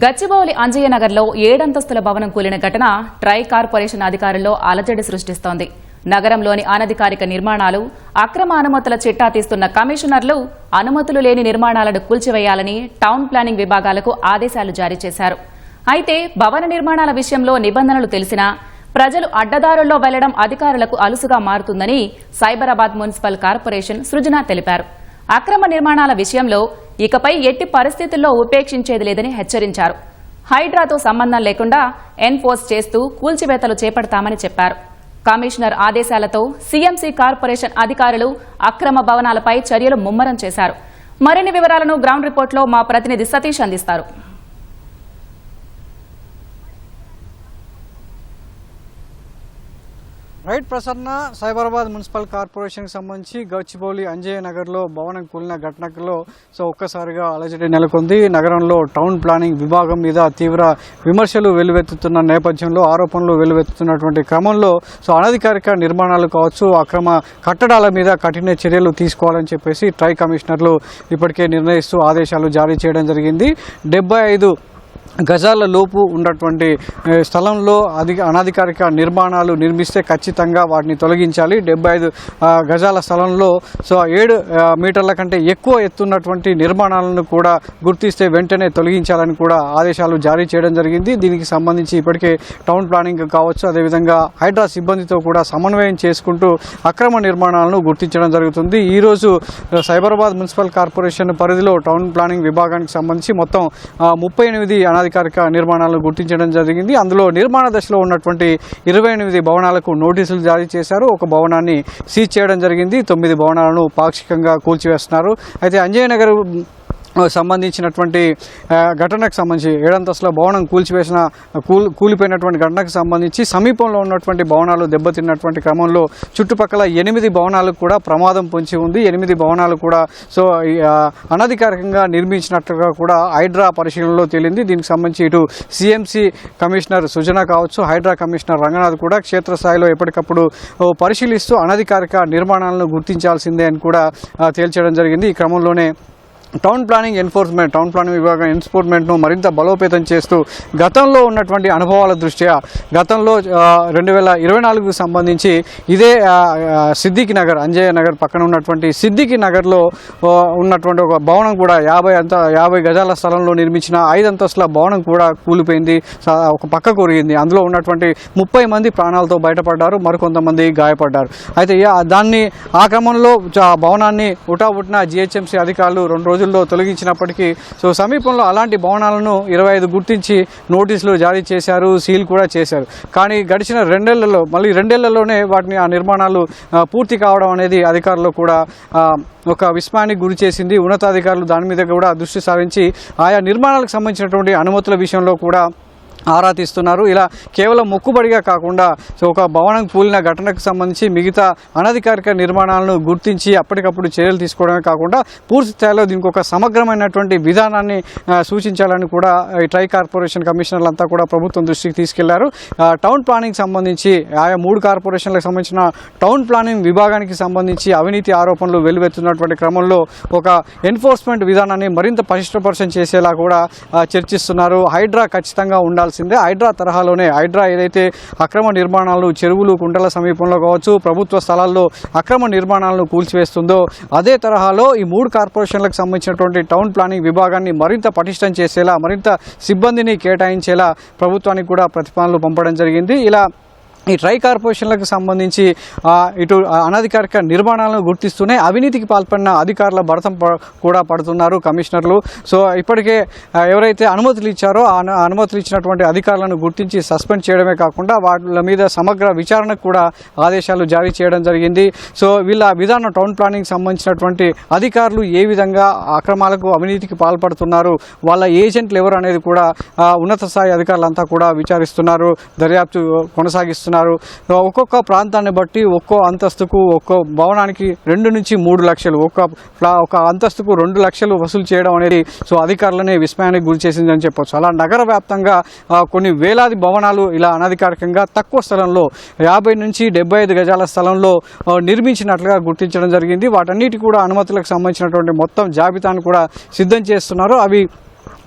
గచ్చిబౌలి అంజయ్య నగర్లో 7 అంతస్తుల భవనం కూలిన ఘటన ట్రై కార్పొరేషన్ అధికారుల్లో అలజడి సృష్టిస్తోంది. నగరంలోని అనధికారిక నిర్మాణాలు, అక్రమ అనుమతుల చిట్టా తీస్తున్న కమిషనర్లు అనుమతులు లేని నిర్మాణాలను కూల్చివేయాలని టౌన్ ప్లానింగ్ విభాగాలకు ఆదేశాలు జారీ చేశారు. అయితే భవన నిర్మాణాల విషయంలో నిబంధనలు తెలిసినా ప్రజలు అడ్డదారుల్లో వెళ్లడం అధికారులకు అలుసుగా మారుతుందని సైబరాబాద్ మున్సిపల్ కార్పొరేషన్ సృజన తెలిపారు. అక్రమ నిర్మాణాల విషయంలో ఇకపై ఎట్టి పరిస్థితుల్లో ఉపేక్షించేది లేదని హెచ్చరించారు. హైడ్రాతో సంబంధం లేకుండా ఎన్ఫోర్స్ చేస్తూ కూల్చివేతలు చేపడతామని చెప్పారు. కమిషనర్ ఆదేశాలతో సీఎంసీ కార్పొరేషన్ అధికారులు అక్రమ భవనాలపై చర్యలు ముమ్మరం చేశారు. మరిన్ని వివరాలను గ్రౌండ్ రిపోర్ట్లో మా ప్రతినిధి సతీష్ అందిస్తారు. రైట్ ప్రసన్న, సైబరాబాద్ మున్సిపల్ కార్పొరేషన్కి సంబంధించి గచ్చిబౌలి అంజయ్య నగర్లో భవనం కూలిన ఘటనలో ఒక్కసారిగా అలజడి నెలకొంది. నగరంలో టౌన్ ప్లానింగ్ విభాగం మీద తీవ్ర విమర్శలు వెల్లువెత్తుతున్న నేపథ్యంలో, ఆరోపణలు వెల్లువెత్తుతున్నటువంటి క్రమంలో అనధికారిక నిర్మాణాలు కావచ్చు, అక్రమ కట్టడాల మీద కఠిన చర్యలు తీసుకోవాలని చెప్పేసి ట్రై కమిషనర్లు ఇప్పటికే నిర్ణయిస్తూ ఆదేశాలు జారీ చేయడం జరిగింది. 75 గజాల లోపు ఉన్నటువంటి స్థలంలో అనధికారిక నిర్మాణాలు నిర్మిస్తే ఖచ్చితంగా వాటిని తొలగించాలి. 75 గజాల స్థలంలో 7 మీటర్ల కంటే ఎక్కువ ఎత్తున్నటువంటి నిర్మాణాలను కూడా గుర్తిస్తే వెంటనే తొలగించాలని కూడా ఆదేశాలు జారీ చేయడం జరిగింది. దీనికి సంబంధించి ఇప్పటికే టౌన్ ప్లానింగ్ కావచ్చు, అదేవిధంగా హైడ్రా సిబ్బందితో కూడా సమన్వయం చేసుకుంటూ అక్రమ నిర్మాణాలను గుర్తించడం జరుగుతుంది. ఈరోజు సైబరాబాద్ మున్సిపల్ కార్పొరేషన్ పరిధిలో టౌన్ ప్లానింగ్ విభాగానికి సంబంధించి మొత్తం 38 అనధికారిక నిర్మాణాలను గుర్తించడం జరిగింది. అందులో నిర్మాణ దశలో ఉన్నటువంటి 28 భవనాలకు నోటీసులు జారీ చేశారు. ఒక భవనాన్ని సీజ్ చేయడం జరిగింది. 9 భవనాలను పాక్షికంగా కూల్చివేస్తున్నారు. అయితే అంజయ్య నగర్ సంబంధించినటువంటి ఘటనకు సంబంధించి 7 అంతస్తుల భవనం కూలిపోయినటువంటి ఘటనకు సంబంధించి సమీపంలో ఉన్నటువంటి భవనాలు దెబ్బతిన్నటువంటి క్రమంలో చుట్టుపక్కల 8 భవనాలకు కూడా ప్రమాదం పొంచి ఉంది. 8 భవనాలు కూడా అనధికారికంగా నిర్మించినట్లుగా కూడా హైడ్రా పరిశీలనలో తేలింది. దీనికి సంబంధించి ఇటు సీఎంసీ కమిషనర్ సృజన కావచ్చు, హైడ్రా కమిషనర్ రంగనాథ్ కూడా క్షేత్రస్థాయిలో ఎప్పటికప్పుడు పరిశీలిస్తూ అనధికారిక నిర్మాణాలను గుర్తించాల్సిందే అని కూడా తేల్చడం జరిగింది. ఈ క్రమంలోనే టౌన్ ప్లానింగ్ విభాగం ఎన్ఫోర్స్మెంట్ను మరింత బలోపేతం చేస్తూ గతంలో ఉన్నటువంటి అనుభవాల దృష్ట్యా గతంలో 2024కు సంబంధించి ఇదే సిద్దికి నగర్, అంజయ్య నగర్ పక్కన ఉన్నటువంటి సిద్దికి నగర్లో ఉన్నటువంటి ఒక భవనం కూడా 50 గజాల స్థలంలో నిర్మించిన 5 అంతస్తుల భవనం కూడా కూలిపోయింది, ఒక పక్క కొరిగింది. అందులో ఉన్నటువంటి 30 మంది ప్రాణాలతో బయటపడ్డారు, మరికొంతమంది గాయపడ్డారు. అయితే దాన్ని ఆ క్రమంలో భవనాన్ని ఉటాబుట్టిన జిహెచ్ఎంసీ అధికారులు 2 రోజుల్లో తొలగించినప్పటికీ సమీపంలో అలాంటి భవనాలను 25 గుర్తించి నోటీసులు జారీ చేశారు, సీల్ కూడా చేశారు. కానీ గడిచిన 2 ఏళ్లలో మళ్ళీ 2 ఏళ్లలోనే ఆ నిర్మాణాలు పూర్తి కావడం అనేది అధికారులు కూడా ఒక విస్మయానికి గురి చేసింది. ఉన్నతాధికారులు దాని మీద కూడా దృష్టి సారించి ఆయా నిర్మాణాలకు సంబంధించినటువంటి అనుమతుల విషయంలో కూడా ఆరా తీస్తున్నారు. ఇలా కేవలం మొక్కుబడిగా కాకుండా ఒక భవనం కూలిన ఘటనకు సంబంధించి మిగతా అనధికారిక నిర్మాణాలను గుర్తించి అప్పటికప్పుడు చర్యలు తీసుకోవడమే కాకుండా పూర్తి స్థాయిలో దీనికి ఒక సమగ్రమైనటువంటి విధానాన్ని సూచించాలని కూడా ఈ ట్రై కార్పొరేషన్ కమిషనర్లంతా కూడా ప్రభుత్వం దృష్టికి తీసుకెళ్లారు. టౌన్ ప్లానింగ్ సంబంధించి ఆయా 3 కార్పొరేషన్లకు సంబంధించిన టౌన్ ప్లానింగ్ విభాగానికి సంబంధించి అవినీతి ఆరోపణలు వెల్లువెత్తున్నటువంటి క్రమంలో ఒక ఎన్ఫోర్స్మెంట్ విధానాన్ని మరింత పటిష్టపరిచయం చేసేలా కూడా చర్చిస్తున్నారు. హైడ్రా ఖచ్చితంగా ఉండాల్సి హైడ్రా తరహాలోనే హైడ్రా ఏదైతే అక్రమ నిర్మాణాలు చెరువులు, కుంటల సమీపంలో కావచ్చు, ప్రభుత్వ స్థలాల్లో అక్రమ నిర్మాణాలను కూల్చివేస్తుందో అదే తరహాలో ఈ 3 కార్పొరేషన్లకు సంబంధించినటువంటి టౌన్ ప్లానింగ్ విభాగాన్ని మరింత పటిష్టం చేసేలా, మరింత సిబ్బందిని కేటాయించేలా ప్రభుత్వానికి కూడా ప్రతిపాదనలు పంపడం జరిగింది. ఇలా ఈ ట్రై కార్పొరేషన్లకు సంబంధించి ఇటు అనధికారిక నిర్మాణాలను గుర్తిస్తూనే అవినీతికి పాల్పడిన అధికారుల భరతం కూడా పడుతున్నారు కమిషనర్లు. ఇప్పటికే ఎవరైతే అనుమతులు ఇచ్చారో ఆ అనుమతులు ఇచ్చినటువంటి అధికారులను గుర్తించి సస్పెండ్ చేయడమే కాకుండా వాళ్ళ మీద సమగ్ర విచారణకు కూడా ఆదేశాలు జారీ చేయడం జరిగింది. వీళ్ళ విధానం టౌన్ ప్లానింగ్ సంబంధించినటువంటి అధికారులు ఏ విధంగా అక్రమాలకు, అవినీతికి పాల్పడుతున్నారు, వాళ్ళ ఏజెంట్లు ఎవరు అనేది కూడా ఉన్నత స్థాయి అధికారులంతా కూడా విచారిస్తున్నారు, దర్యాప్తు కొనసాగిస్తున్నారు. ఒక్కొక్క ప్రాంతాన్ని బట్టి ఒక్కో అంతస్తుకు, ఒక్కో భవనానికి 2 నుంచి 3 లక్షలు, ఒక అంతస్తుకు 2 లక్షలు వసూలు చేయడం అనేది అధికారులనే విస్మయానికి గురి చేసిందని చెప్పొచ్చు. అలా నగర వ్యాప్తంగా కొన్ని వేలాది భవనాలు ఇలా అనధికారికంగా తక్కువ స్థలంలో 50 నుంచి 75 గజాల స్థలంలో నిర్మించినట్లుగా గుర్తించడం జరిగింది. వాటన్నిటి కూడా అనుమతులకు సంబంధించినటువంటి మొత్తం జాబితాను కూడా సిద్ధం చేస్తున్నారు. అవి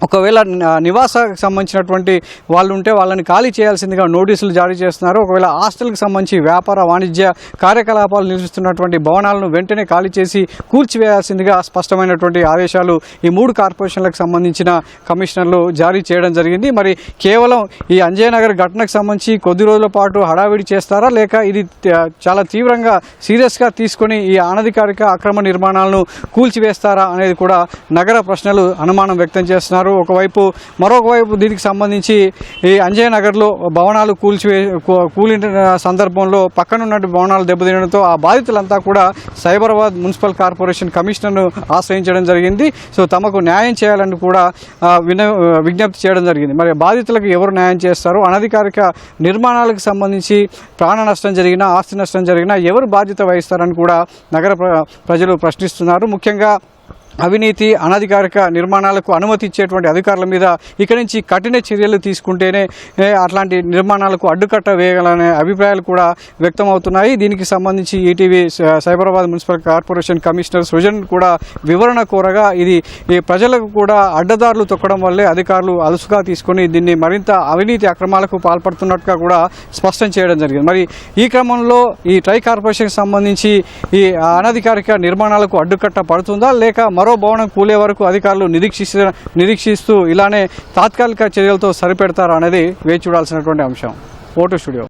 ఒకవేళ నివాసానికి సంబంధించినటువంటి వాళ్ళు ఉంటే వాళ్ళని ఖాళీ చేయాల్సిందిగా నోటీసులు జారీ చేస్తున్నారు. ఒకవేళ హాస్టల్కి సంబంధించి వ్యాపార వాణిజ్య కార్యకలాపాలు నిర్వహిస్తున్నటువంటి భవనాలను వెంటనే ఖాళీ చేసి కూల్చివేయాల్సిందిగా స్పష్టమైనటువంటి ఆదేశాలు ఈ 3 కార్పొరేషన్లకు సంబంధించిన కమిషనర్లు జారీ చేయడం జరిగింది. మరి కేవలం ఈ అంజయ్యనగర్ ఘటనకు సంబంధించి కొద్ది రోజుల పాటు హడావిడి చేస్తారా, లేక ఇది చాలా తీవ్రంగా సీరియస్గా తీసుకొని ఈ అనధికారిక అక్రమ నిర్మాణాలను కూల్చివేస్తారా అనేది కూడా నగర ప్రశ్నలు అనుమానం వ్యక్తం చేస్తున్నారు. మరొక వైపు దీనికి సంబంధించి ఈ అంజయ్యనగర్లో భవనాలు కూలిన సందర్భంలో పక్కనున్న భవనాలు దెబ్బతినడంతో ఆ బాధితులంతా కూడా సైబరాబాద్ మున్సిపల్ కార్పొరేషన్ కమిషనర్ను ఆశ్రయించడం జరిగింది. సో తమకు న్యాయం చేయాలని కూడా విజ్ఞప్తి చేయడం జరిగింది. మరి బాధితులకు ఎవరు న్యాయం చేస్తారు, అనధికారిక నిర్మాణాలకు సంబంధించి ప్రాణ నష్టం జరిగినా ఆస్తి నష్టం జరిగినా ఎవరు బాధ్యత వహిస్తారని కూడా నగర ప్రజలు ప్రశ్నిస్తున్నారు. ముఖ్యంగా అవినీతి అనధికారిక నిర్మాణాలకు అనుమతి ఇచ్చేటువంటి అధికారుల మీద ఇక నుంచి కఠిన చర్యలు తీసుకుంటేనే అట్లాంటి నిర్మాణాలకు అడ్డుకట్ట వేయగలనే అభిప్రాయాలు కూడా వ్యక్తమవుతున్నాయి. దీనికి సంబంధించి ETV Cyberabad municipal corporation commissioner Srujan కూడా వివరణ కోరగా ఇది ఈ ప్రజలకు కూడా అడ్డదారులు తొక్కడం వల్లే అధికారులు అలుసుగా తీసుకొని దీన్ని మరింత అవినీతి అక్రమాలకు పాల్పడుతున్నట్టుగా కూడా స్పష్టం చేయడం జరిగింది. మరి ఈ క్రమంలో ఈ ట్రై కార్పొరేషన్కి సంబంధించి ఈ అనధికారిక నిర్మాణాలకు అడ్డుకట్ట పడుతుందా, లేక మరో భవనం కూలే వరకు అధికారులు నిరీక్షిస్తూ ఇలానే తాత్కాలిక చర్యలతో సరిపెడతారా అనేది వేచి చూడాల్సినటువంటి అంశం. Vote studio.